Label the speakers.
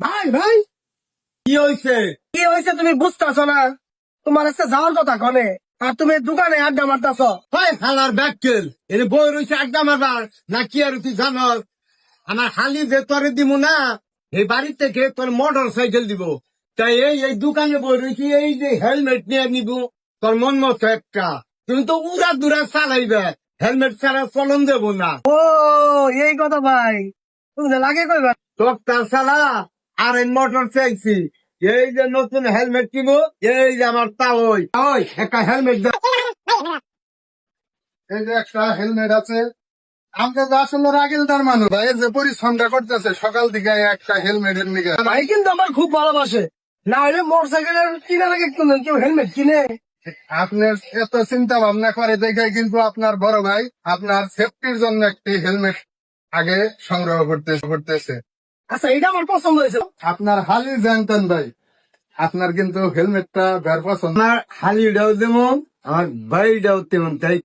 Speaker 1: ভাই ভাই
Speaker 2: কি হয়েছে?
Speaker 1: কি হয়েছে তুমি বুঝতেছো না? তোমার আজকে যাওয়ার কথা কনে, আর তুমি দোকানে আড্ডা মারতেছ।
Speaker 2: হয় হালার ব্যাককেল এর বই রয়েছে আড্ডা মারবার না কি আর তুই জানস? আমার হালি যে তোরে দিব না, এই বাড়ি থেকে তোর মোটর সাইকেল দিব। তাই এই দোকানে বই রয়েছি, এই যে হেলমেট নিয়ে নিব তোর মন মতো একটা। তুমি তো উড়া দুরা চালাইবে, হেলমেট ছাড়া চলন দেবো না।
Speaker 1: ও এই কথা ভাই, তুমি যে লাগে কইবা।
Speaker 2: তোর তার চালা আর এই মোটর চাইছি, এই যে নতুন হেলমেট কিনব, এই যে আমার তাওই ওই একটা হেলমেট দে।
Speaker 3: এই যে একটা হেলমেট আছে। আমাকে তো আসলে রাগেলদার মানুষ ভাই, এই যে পরিশ্রমটা করতেছে সকাল থেকে একটা হেলমেটের নিকে।
Speaker 1: ভাই কিন্তু আমার খুব ভালোবাসে, না হলে মোটর সাইকেলের কিনার আগে কেউ হেলমেট কিনে?
Speaker 3: আপনার এত চিন্তা ভাবনা করে দেখে কিন্তু আপনার বড় ভাই আপনার সেফটির জন্য একটি হেলমেট আগে সংগ্রহ করতেছে।
Speaker 1: আচ্ছা এটা আমার পছন্দ হয়েছে।
Speaker 3: আপনার হালি জানতেন ভাই, আপনার কিন্তু হেলমেটটা বের পছন্দ।
Speaker 2: আমার হালিটাও যেমন আমার বাড়িটাও তেমন, তাই